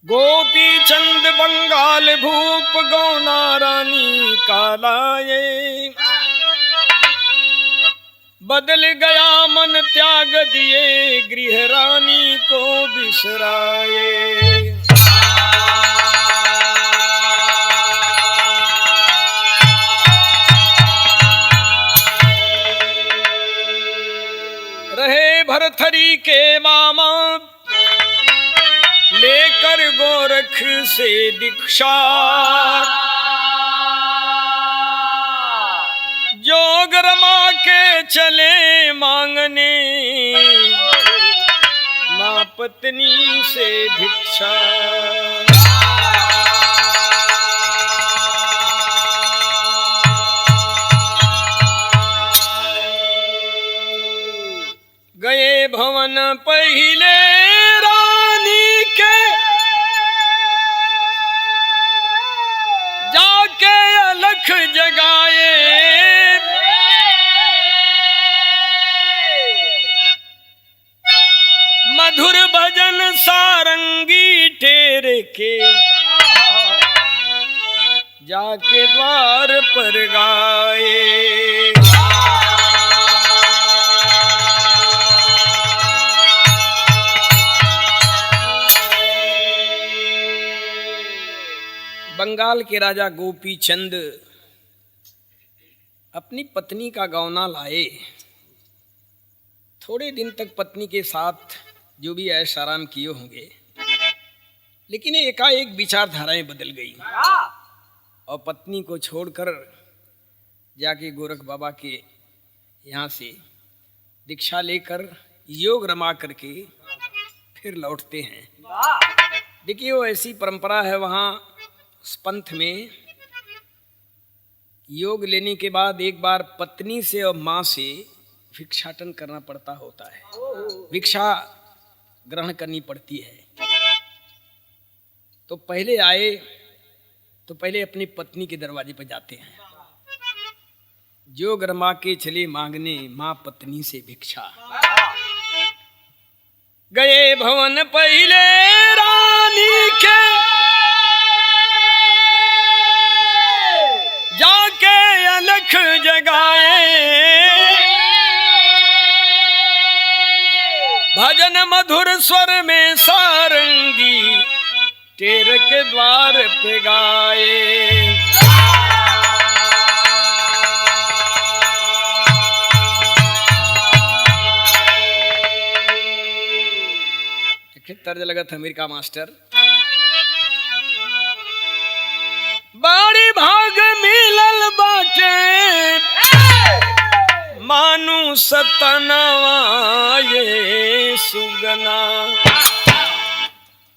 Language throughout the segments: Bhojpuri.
गोपी चंद बंगाल भूप गौना रानी कालाए, बदल गया मन त्याग दिए गृह रानी को बिसराए। रहे भरथरी के मामा लेकर गोरख से दीक्षा, जोग रमा के चले मांगने मां पत्नी से भिक्षा। गए भवन पहिले रानी के, जाके अलख जगाए, मधुर भजन सारंगी टेर के, जाके द्वार पर गाए। बंगाल के राजा गोपी चंद अपनी पत्नी का गौना लाए। थोड़े दिन तक पत्नी के साथ जो भी ऐश आराम किए होंगे, लेकिन एकाएक विचारधाराएं बदल गई और पत्नी को छोड़कर जाके गोरख बाबा के यहाँ से दीक्षा लेकर योग रमा करके फिर लौटते हैं। देखिए, वो ऐसी परंपरा है वहाँ उस पंथ में, योग लेने के बाद एक बार पत्नी से और माँ से भिक्षाटन करना पड़ता होता है, भिक्षा ग्रहण करनी पड़ती है। तो पहले आए तो पहले अपनी पत्नी के दरवाजे पर जाते हैं, जोग रमा के चले मांगने माँ पत्नी से भिक्षा। गए भवन पहले रानी के, जाके अलख जगाए, भजन मधुर स्वर में सारंगी टेर के द्वार पे गाए। तर्ज लगा था अमेरिका मास्टर, बाड़ी भाग मिलल बाटे मानु सतनवा ये सुगना,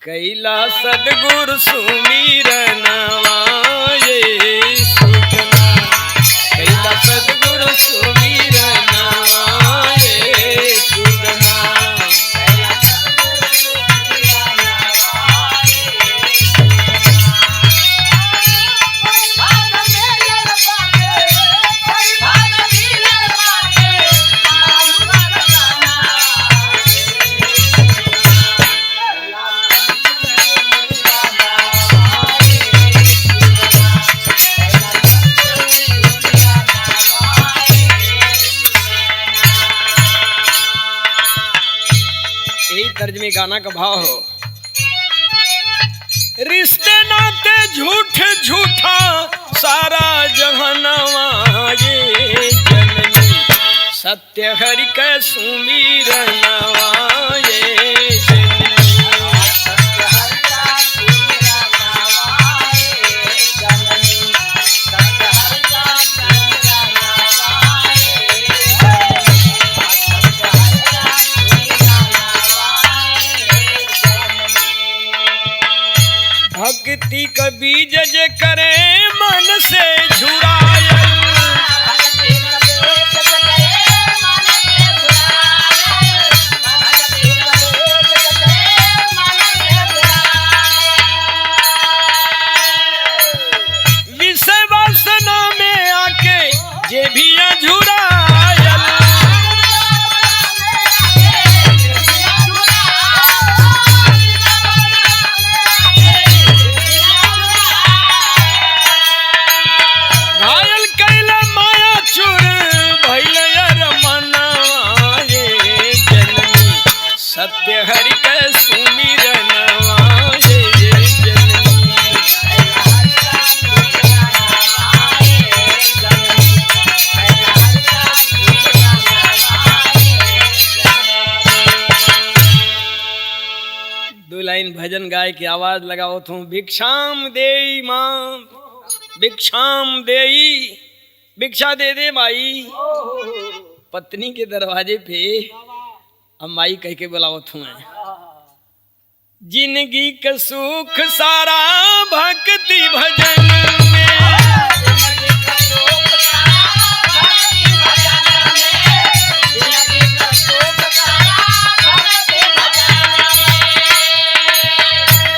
कैला सदगुरु सुमिरनवा ये सुगना, कैला सदगुरु सुमिरनवा ये सुगना। तर्ज में गाना का भाव हो, रिश्ते नाते झूठ झूठा सारा जहनवा ये जननी, सत्य हरि के सुमिरनवा ये जननी। भक्ति का बीज जे करे मन से झुराए, विषय वासना में आके जे भी झुराए, हरि के सुमिरनवा ये जननी। दो लाइन भजन गाय की आवाज लगाओ तो भिक्षाम देई मां, भिक्षाम देई, भिक्षा दे दे माई। पत्नी के दरवाजे पे अब माई कह के बुलावत हूँ मैं। जिंदगी का सुख सारा भक्ति भजन में,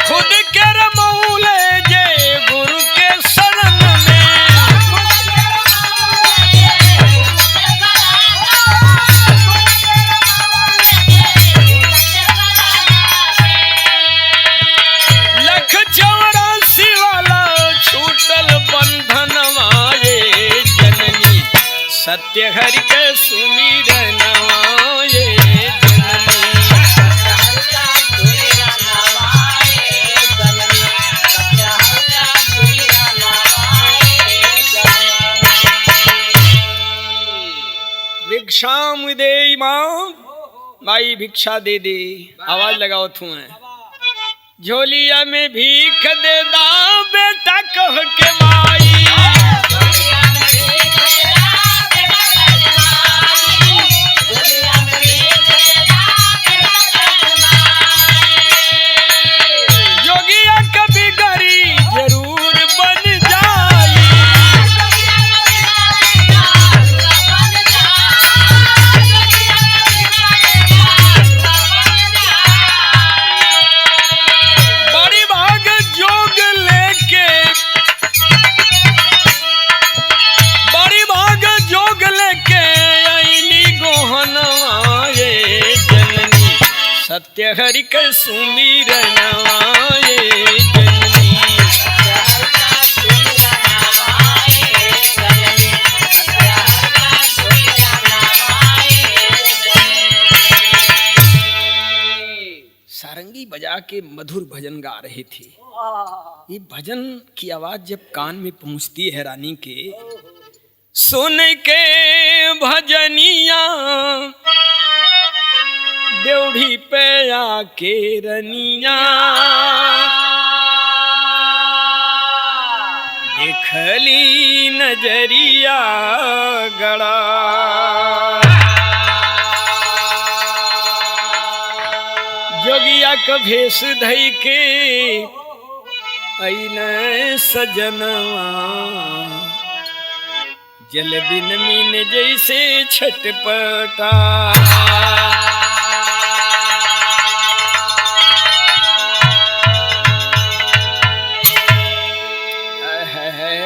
खुद के रमौले जे गुरु के शरण में, लख 84 वाला छूटल बंधनवा ये जननी। सत्य हरि के सुमिरनवा ये जननी। भिक्षाम दे मां, माई भिक्षा दे दे। आवाज लगाओ तू मैं। झोलिया में भीख दे दा बेटा कह के माई। जोगिया कभी गरी जरूर बन जाई। बड़ी भाग जोग लेके, बड़ी भाग जोग लेके आईली गोहनवा ये जननी। सत्य हरि के सुमिरनवा ये जननी। सारंगी बजा के मधुर भजन गा रहे थे। ये भजन की आवाज जब कान में पहुंचती है रानी के, सुन के भजनिया ड्योढ़ी पे आके रनिया। देखली नजरिया गड़ा, जोगिया का भेष धई के अइले सजनवा। जल बिन मीन जैसे छटपटा।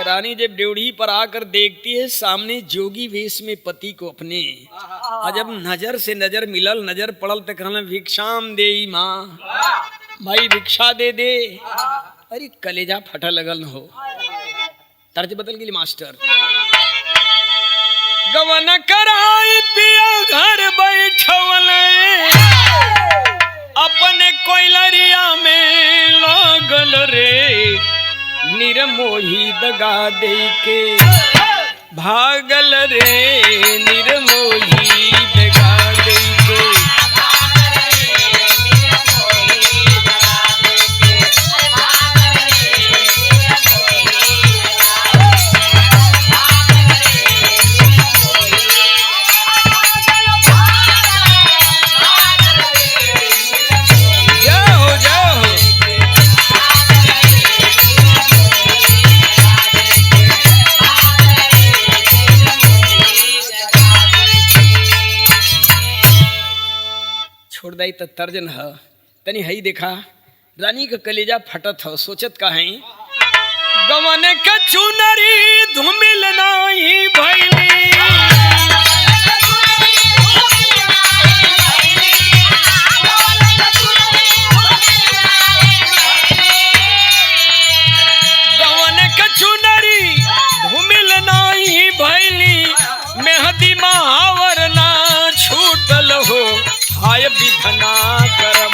रानी जब ड्योढ़ी पर आकर देखती है सामने जोगी वेश में पति को अपने, और जब नजर से नजर मिलल, नजर पड़ल तो कहना भिक्षाम दे माँ, भाई भिक्षा दे दे। अरे कलेजा फटा लगल न हो। तर्ज बदल गई मास्टर। गवन कराई पिया घर बैठवले, अपने कोयलरिया में लागल रे। निर्मोही दगा दे के भागल रे, निर्मोही दगा दे के। छोड़ दाई त तर्जन ह तनी हई देखा। रानी का कलेजा फटत ह, सोचत का है गवन का चुनरी धुमिल नाही भइली। गवन का चुनरी धुमिल नाही भइली, मेहदी महावर ना छूटल हो। हाय विधना करम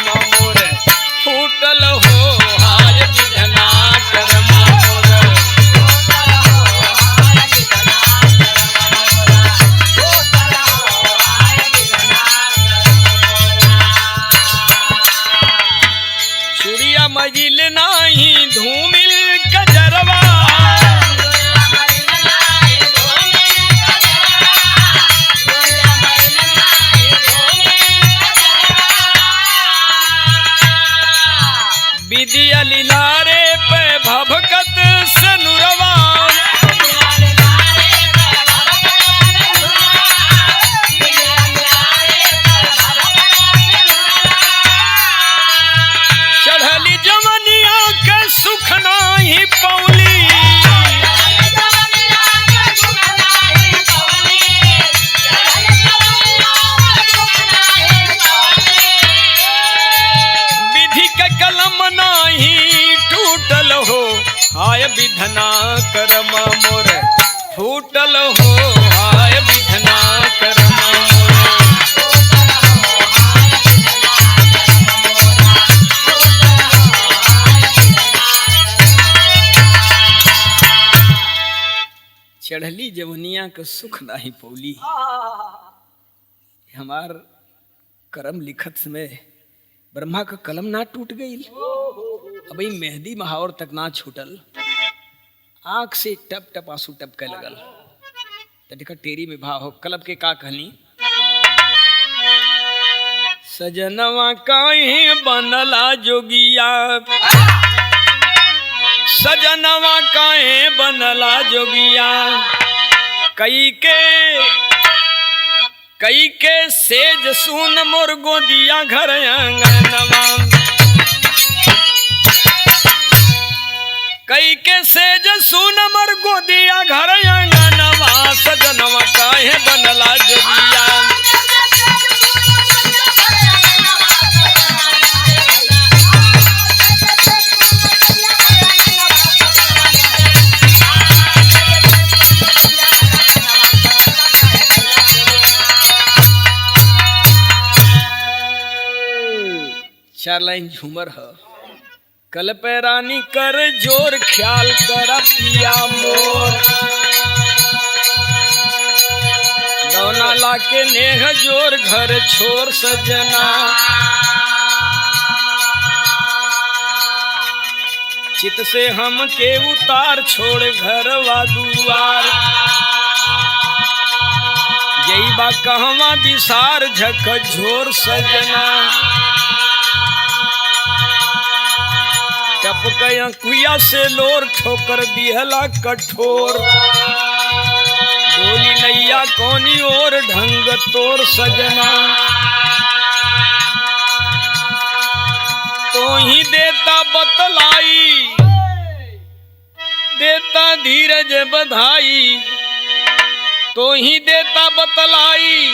विदिया लीलारे पे भभकत सनुरवा चढ़ली जवनिया के सुख नाही पौली हाय विधना करम मोर फूटल हो हाय विधना करम चढ़ली जवनिया के सुख नाही पौली। हमार करम लिखत में ब्रह्मा का कलम ना टूट गई, अबई मेहंदी महावर तक ना छूटल, आंख से टप टप आंसू टपके लगल। देखा टेरी में भाव हो कलब के का कहनी, सजनवा काहे बनला जोगिया, सजनवा काहे बनला जोगिया, कई के सेज सुन मोर गोदिया घर आंगनवा, कई के सेज सुन मोर गोदिया घर आंगनवा, सजनवा काहे बनला जोगिया। चार लाइन झूमर है, कल पे रानी कर जोर ख्याल कर पिया मोर, गौना लाके नेह जोर घर छोर सजना, चित से हम के उतार छोड़ घरवा दुआर, यही बा कहवा विसार झक झोर सजना, टपक अंकुया से लोर ठोकर दिहला कठोर, डोली नैया कोनी और ढंग तोर सजना, तो ही देता बतलाई, देता धीरज बधाई, तो ही देता बतलाई,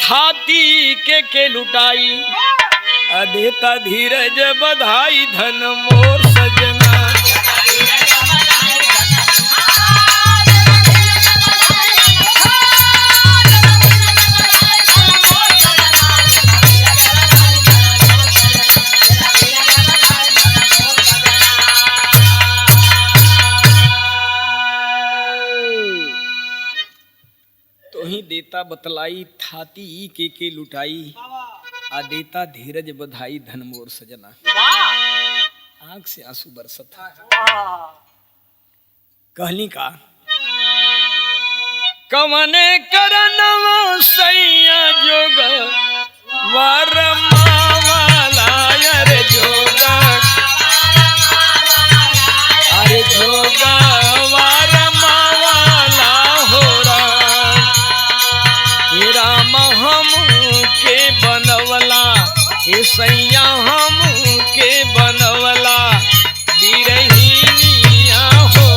थाती के लुटाई, अदेता धीरज बधाई धन मोर सजना। तो ही देता बतलाई, थाती के लुटाई, आदेता धीरज बधाई धन मोर सजना। आंख से आंसू बरसत कहनी का, कवने करनवा सैया जोग वरमावाला, अरे जोगा अरे जोगा वरमावाला हो राम, हम के बनवला हे सैया, हम के बनवला बिरहिनिया हो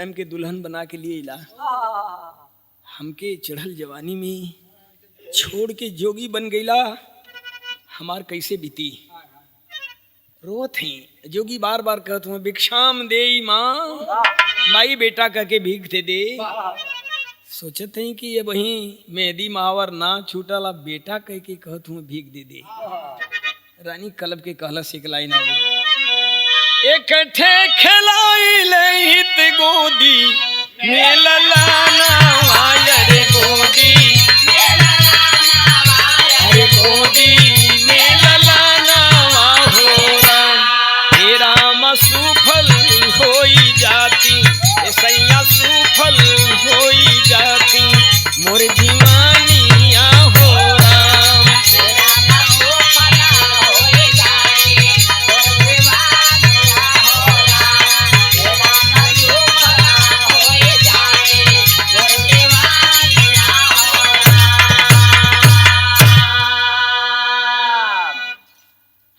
स्वयं के दुल्हन बना के लिए इला, हमके चढ़ल जवानी में छोड़ के जोगी बन गईला, हमार कैसे बीती। रोत हैं जोगी, बार बार कहत हूँ भिक्षाम दे माँ, माई बेटा कह के भीख दे। सोचत हैं कि ये वही मेहदी मावर ना छूटला, बेटा कह के कहत हूँ भीख दे। रानी कलब के कहला से लाइन आवे, एक ठे खिलाई लेहित गोदी में ललाना वायर गोदी, अरे गोदी में ललाना वाहोरा, हे राम सुफल होई जाती, सैया सुफल होई जाती, मोर जीवानिया हो राम।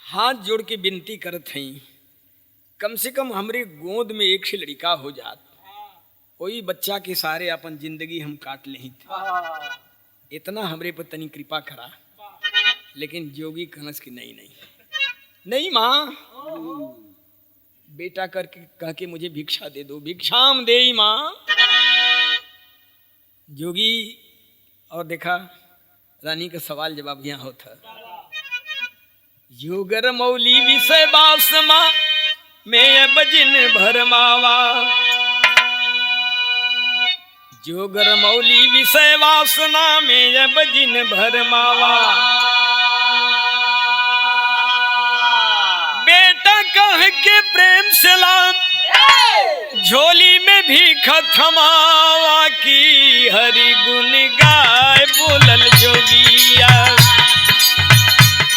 हाथ जोड़ के विनती करत हई, कम से कम हमरे गोद में एक से लड़का हो जात, कोई बच्चा के सारे अपन जिंदगी हम काट ले थे, इतना हमरे पर तनी कृपा करा। लेकिन जोगी कहनस की नहीं नहीं नहीं माँ, बेटा करके कह के मुझे भिक्षा दे दो, भिक्षाम दे माँ। जोगी और देखा रानी का सवाल जवाब यहाँ होता, योगर मौली विषय बासमा में बजिन भरमावा, जोगर मौली विषय वासना में बजिन भरमावा, बेटा कह के प्रेम से ला झोली में भी खथमावा की, हरि गुण गाय बोलल जोगिया,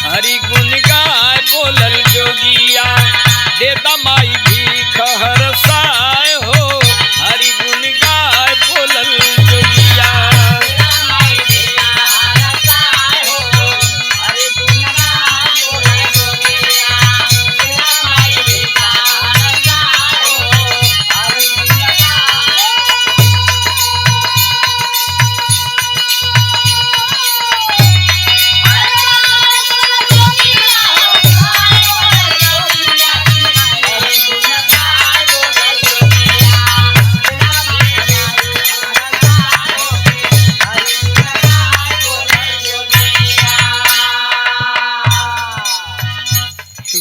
हरि गुण गाय बोलल जोगिया, दे दमाई भी खहर साय हो, हरि गुण गाय बोलल जोगिया।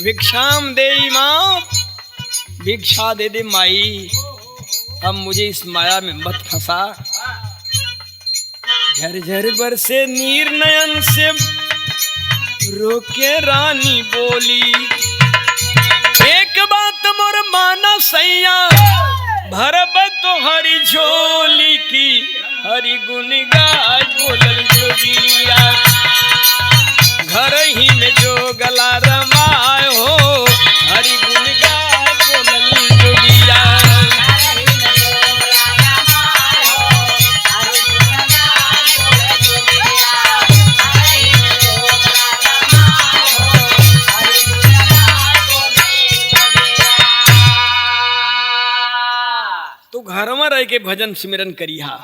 भिक्षाम दे माँ, भिक्षा दे दे माई, अब मुझे इस माया में मत फंसा। झरझर बरसे नीर नयन से रोके रानी बोली, एक बात मोर माना सैया, भरब तो हरी झोली की, हरि गुण गाय बोलल जोगिया, घर ही में जो गला रमाय हो, हरि गुण गाय बोलल जोगिया। तू घर में रह के भजन सिमरन करिहा,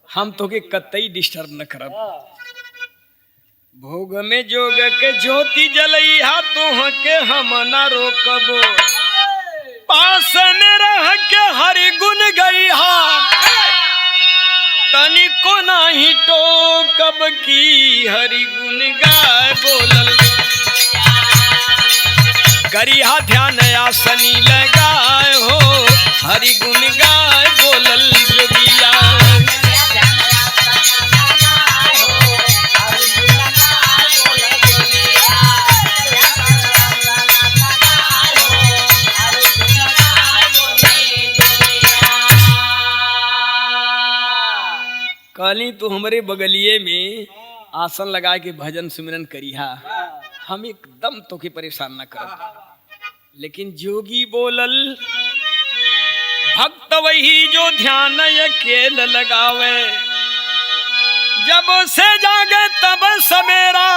हम तो के कतई डिस्टर्ब न करब। भोग में जोग के ज्योति जलैहा, तुह के हम न रोकबो, पास में रह के हरि गुण गईहा, तनिको नाही टोकब की, हरि गुण गाय बोलल, करिहा ध्यान आसनी लगाए हो, हरि गुण गाय बोलल जोगिया। कहली तू हमरे बगलिए में आसन लगा के भजन सिमरन करिहा, हम एकदम तो के परेशान न करब। लेकिन जोगी बोलल, भक्त वही जो ध्यान अकेल लगावे, जब से जागे तब सवेरा,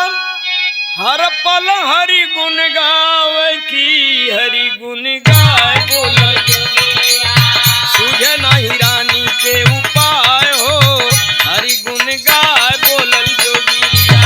हर पल हरि गुण गावे की, हरि गुण गाय बोलल। सूझे नाही रानी के उपाय हो, हरि गुण गाय बोलल जोगिया।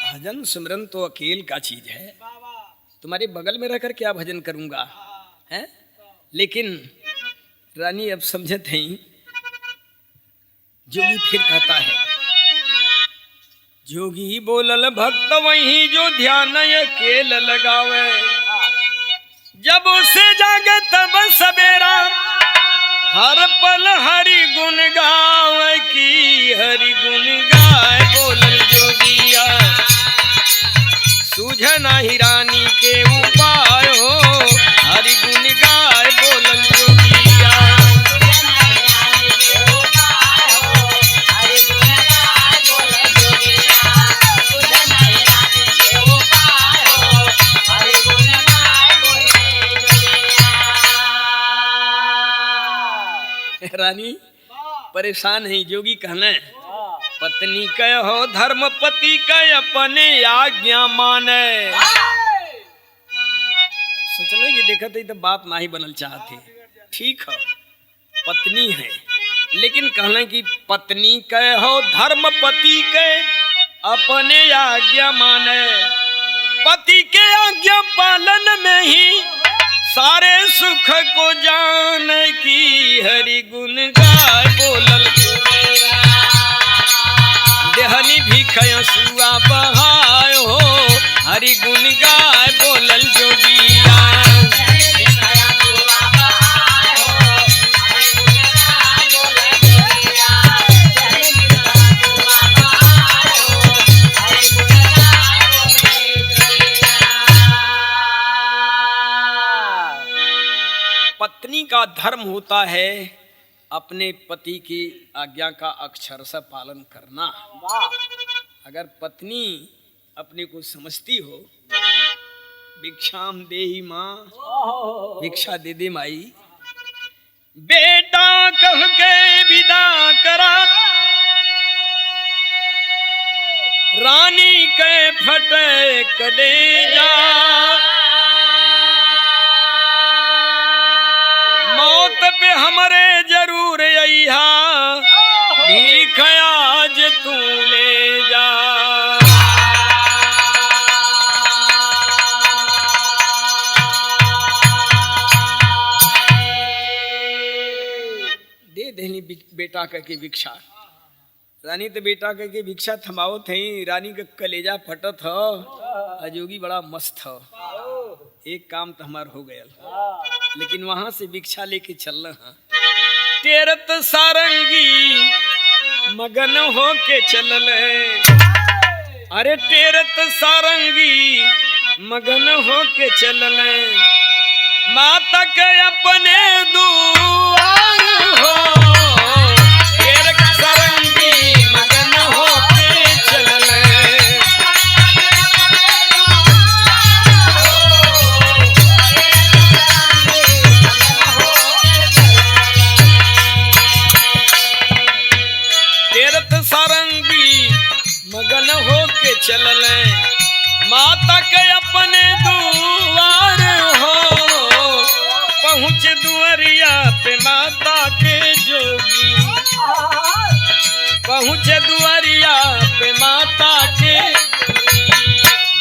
भजन सिमरन तो अकेल का चीज है, तुम्हारे बगल में रहकर क्या भजन करूंगा है। लेकिन रानी अब समझत हैं, जोगी फिर कहता है, जोगी बोलल भक्त वही जो ध्यान अकेल लगावे, जब उसे जागे तब सवेरा हर पल हरि गुण गावे की हरि गुण गाय बोलल जोगिया। सूझे नाही रानी के उपाय हो, हरि गुण गाय बोलल जोगिया। रानी परेशान है, जोगी कहना पत्नी कह हो धर्म पति कह अपने आज्ञा माने। सोचले कि देखते ही तो बात नहीं बनल चाहते, ठीक है पत्नी है, लेकिन कहना कि पत्नी कह हो धर्म पति कह अपने आज्ञा माने। पति के आज्ञा पालन में ही सारे सुख को जान की हरि गुण गाय बोलल देहनी भी खयसुआ बहाय हो, हरि गुण गाय बोलल जोगिया। पत्नी का धर्म होता है अपने पति की आज्ञा का अक्षरशः पालन करना। अगर पत्नी अपने को समझती हो, भिक्षाम देहि माँ, भिक्षा दे दे माई, बेटा कह के विदा करा, रानी के फटे कलेजा, मौत पे हमरे जरूर अइहा, भीख आज तू ले जा। दे देनी बेटा कह के भिक्षा। रानी तो बेटा कह के भिक्षा थमाओ थी, रानी का कलेजा फटत हो, अजोगी बड़ा मस्त हो, एक काम तो हमार हो गया, लेकिन वहां से भिक्षा लेके चलना है। तेरत सारंगी मगन हो के चलल, अरे तेरत सारंगी मगन हो के चलल, माता के अपने दुआर हो, तेरत सारंगी मगन हो के चलल। सारंगी मगन हो के चलल, माता के अपने दुआर हो, पहुँच दुआरिया पे माता के जोगी, पहुँच दुआरिया पे माता के,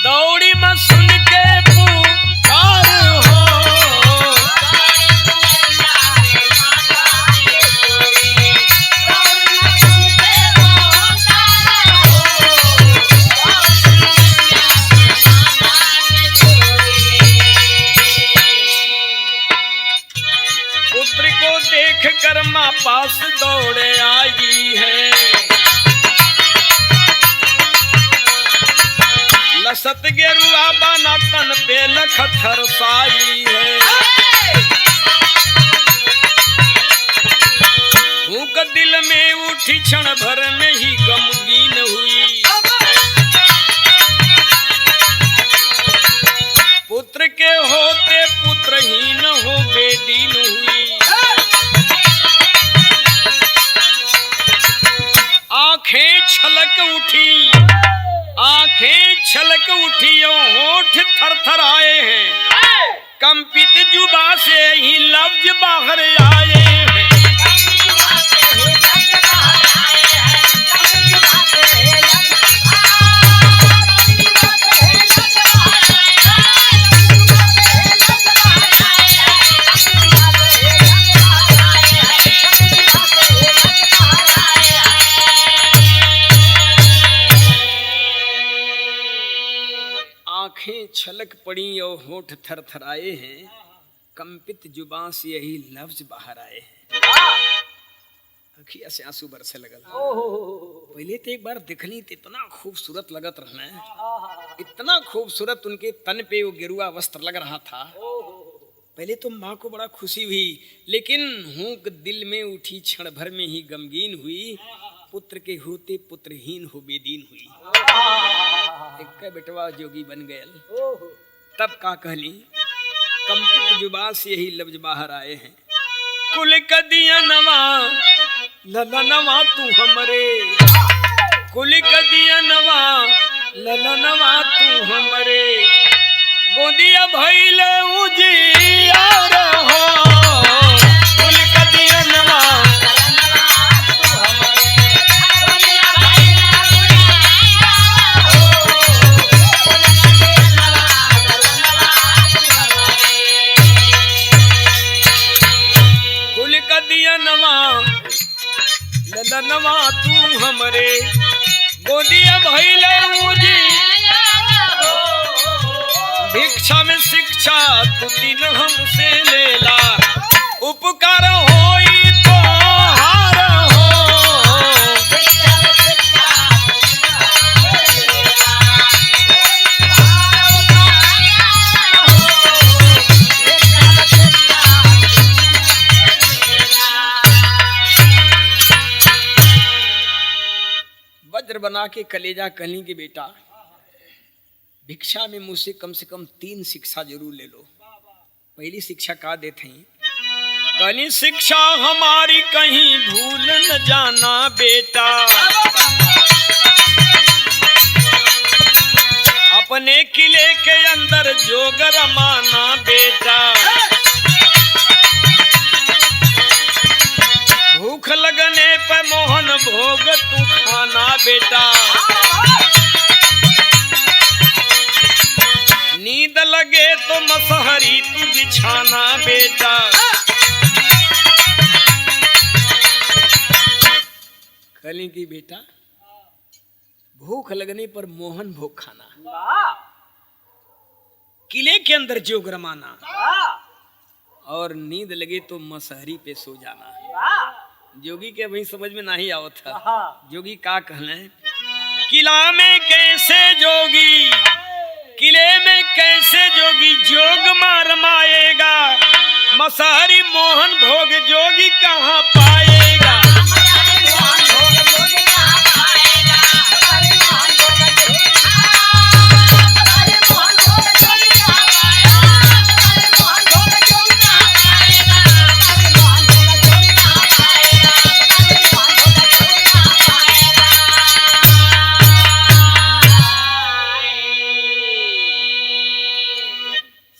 दौड़ी में सुन के पुकार हो, कर माँ पास दौड़े आई है, लसत गेरुआ बना तन पे लखथर साई है, भूख दिल में उठी क्षण भर में ही गमगीन हुई, पुत्र के होते पुत्रहीन हो बेदीन हुई, छलक उठी, आंखें छलक उठी और होठ थरथराए हैं, कंपित जुबां से ही लफ्ज बाहर आए हैं। आंखें छलक पड़ी और होठ थरथराए हैं, कंपित जुबां से यही लफ्ज बाहर आए हैं। अखिया से आंसू बरसे लगल। पहले तो एक बार दिखली तो इतना खूबसूरत लगत रहना है, इतना खूबसूरत उनके तन पे वो गेरुआ वस्त्र लग रहा था। पहले तो माँ को बड़ा खुशी हुई, लेकिन हुक दिल में उठी, क्षण भर में ही गमगीन हुई। पुत्र के होते पुत्रहीन हो बेदीन हुई। एक बेटवा जोगी बन गयल। तब का कहली, कंपित जुबां से यही लफ्ज बाहर आए हैं, कुल कदिया नवा ललनवा तू हमरे, कुल कदिया नवा ललनवा तू हमरे, गोदिया भइल उजियार हो, कुल कदिया नवा ललनवा तू हमरे, गोदिया भइल उजियार, भिक्षा में शिक्षा तू दिन हमसे लेला, उपकार होई तो हार हो। वज्र बना के कलेजा कहली कि बेटा, भिक्षा में मुझसे कम से कम 3 शिक्षा जरूर ले लो। पहली शिक्षा का देते हैं, कहली शिक्षा हमारी कहीं भूल न जाना बेटा, अपने किले के अंदर जोग रमाना बेटा, भूख लगने पर मोहन भोग तू खाना बेटा, नींद लगे तो मसहरी तू बिछाना बेटा। कहली कि बेटा, भूख लगने पर मोहन भोग खाना, किले के अंदर जोग रमाना, और नींद लगे तो मसहरी पे सो जाना। जोगी के वही समझ में नहीं आवत था। जोगी का कहना है, किला में कैसे जोगी, किले में कैसे जोगी जोग मार माएगा, मसहरी मोहन भोग जोगी कहाँ पाएगा।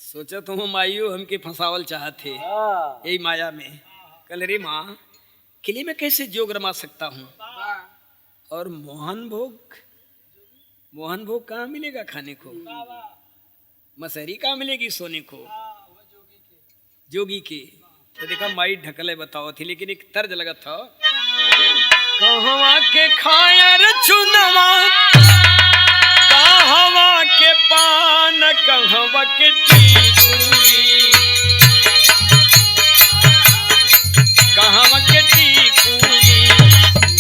सोचा तुम माइयो हमके फंसावल चाहते यही माया में। कल रे माँ, किले में कैसे जोग रमा सकता हूँ, और मोहन भोग कहाँ मिलेगा खाने को, मसहरी कहाँ मिलेगी सोने को, जोगी के। तो देखा माई ढकले बताओ थी, लेकिन एक तर्ज लगा था, कहवा के खायर चुनवा, कहवा के पान, कहवा के टीकुरी, कहवा के टीकुरी,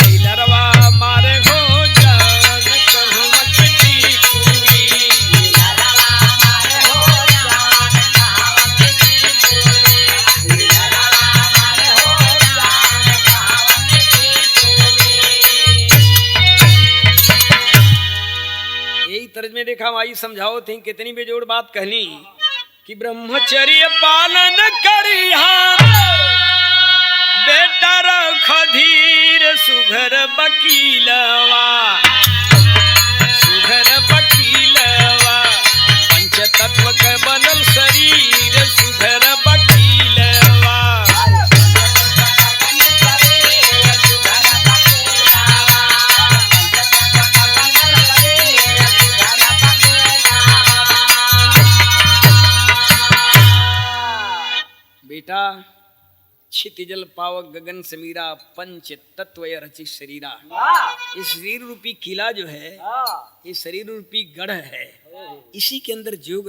नीलरवा मारे हो जान, कहवा के टीकुरी, नीलरवा मारे हो जान, कहवा के टीकुरी, नीलरवा मारे हो जान, कहवा के। यही तर्ज में देखा माई समझाओ थी, कितनी बेजोड़ बात कहली कि ब्रह्मचर्य पालन करिहा, बेटा रख धीर सुघर बकीलवा, सुघर बकीलवा, पंच तत्व के बनल शरीर सुघर बकीलवा। बेटा क्षितिजल पावक गगन समीरा पंच तत्व रचित शरीरा, ये शरीर रूपी किला जो है, ये शरीर रूपी गढ़ है, इसी के अंदर जोग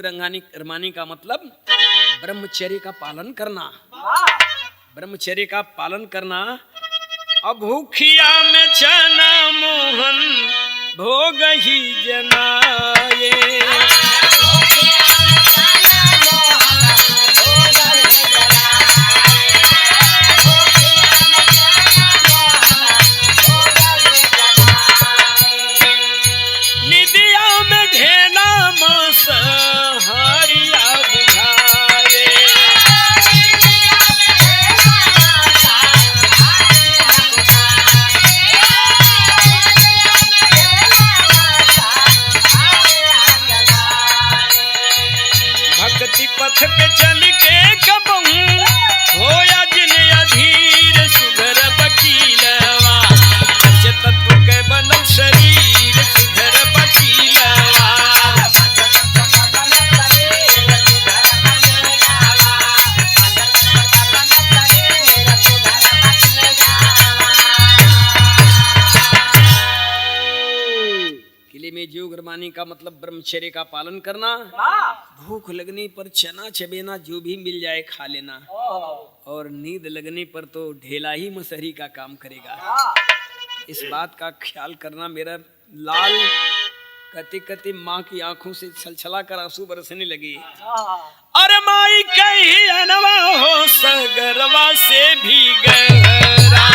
रमाने का मतलब ब्रह्मचर्य का पालन करना, ब्रह्मचर्य का पालन करना। अभूखिया में चना मोहन भोग ही जनाए, पथ पे चल के कबहू होया जिन अधीर सुघर बकीलवा, पंच तत्व के बनल शरीर सुघर बकीलवा। किले में जोग रमाने का मतलब ब्रह्मचर्य का पालन करना, भूख लगने पर चना चबेना जो भी मिल जाए खा लेना, और नींद लगने पर तो ढेला ही मसहरी का काम करेगा। इस बात का ख्याल करना मेरा लाल। कते कते माँ की आंखों से छलछला कर आंसू बरसने लगे। अरे माई कही अनवा हो सगरवा से भी गहरा,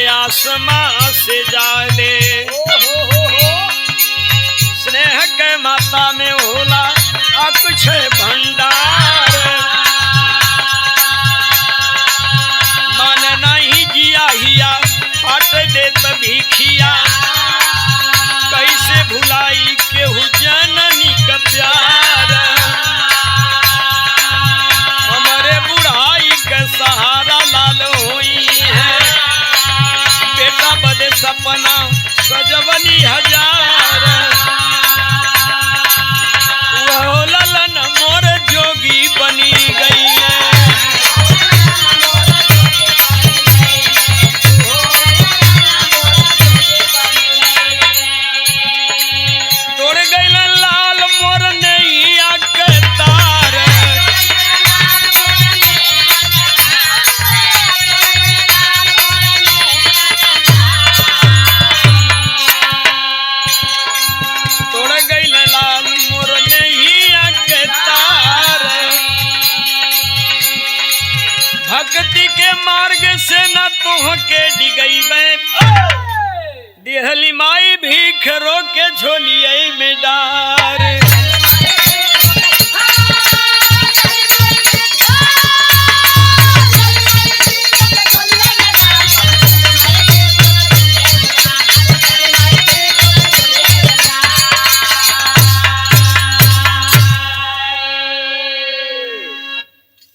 आसमां से जाने स्नेह के माता में होला अक्षय भंडार, मन नहीं जिया हिया हट दे तभी खिया, कैसे भुलाई केहू जननी का प्यार, हमारे बुढ़ाई के सहारा लाल हुई है, बेटा बदे सपना सजवनी हजार, वो ललन मोर जोगी बनी गई है। तोड़ गई लाल मोर नैया के तार, भक्ति के मार्ग से न तुह के डिगई में दिहली माई भीख रो के झोलिए में डार,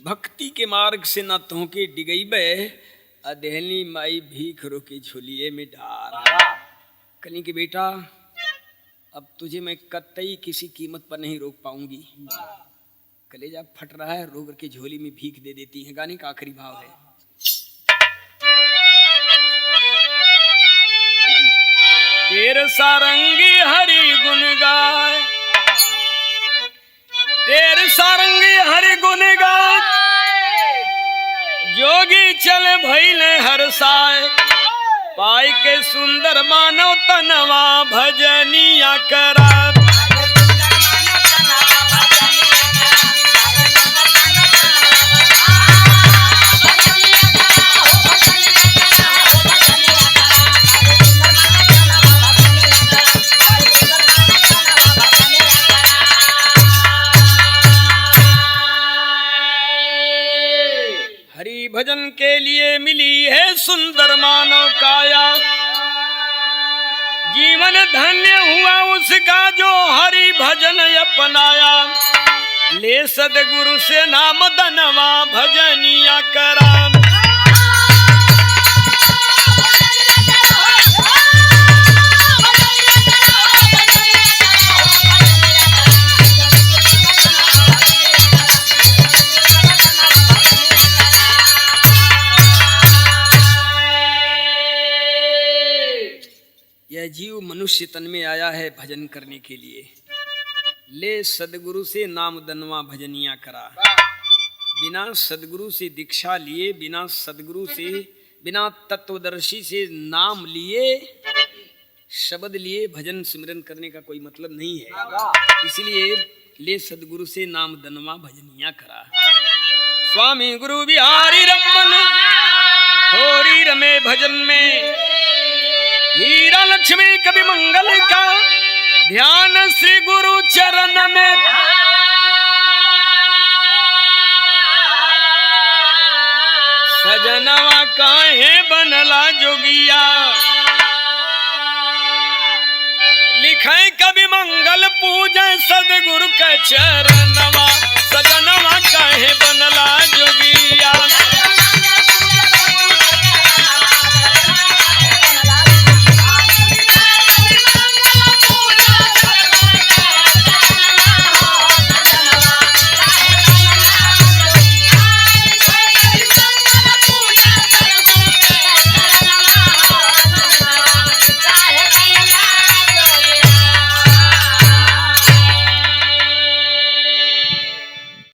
भक्ति के मार्ग से ना तोहके डिगई बे अदहली माई भीख रोके झोलिए में डार। कली के बेटा अब तुझे मैं कतई किसी कीमत पर नहीं रोक पाऊंगी, कलेजा फट रहा है, रो के झोली में भीख दे देती है। गाने का आखिरी भाव है, तेरे सारंगी हरि गुण गाए, तेरे सारंगी हरि गुण गाए, जोगी चल भइले हर साए, पाई के सुंदर मानव तनवा भजनिया करा। हरि भजन के लिए मिली है सुंदर मानव काया, जीवन धन्य हुआ उसका जो हरि भजन अपनाया। ले सदगुरु से नाम दनवा भजनिया करा। यह जीव मनुष्य तन में आया है भजन करने के लिए। ले सदगुरु से नाम दनवा भजनिया करा। बिना सदगुरु से दीक्षा लिए, बिना सदगुरु से, बिना तत्वदर्शी से नाम लिए, शब्द लिए भजन सिमरन करने का कोई मतलब नहीं है। इसलिए ले सदगुरु से नाम दनवा भजनिया करा। स्वामी गुरु बिहारी रमन होरी रमे भजन में, हीरा लक्ष्मी कवि मंगल का ध्यान श्री गुरु चरण में। सजनवा काहे बनला जोगिया, लिखे कवि मंगल पूजे सदगुरु के चरणवा। सजनवा काहे बनला जोगिया।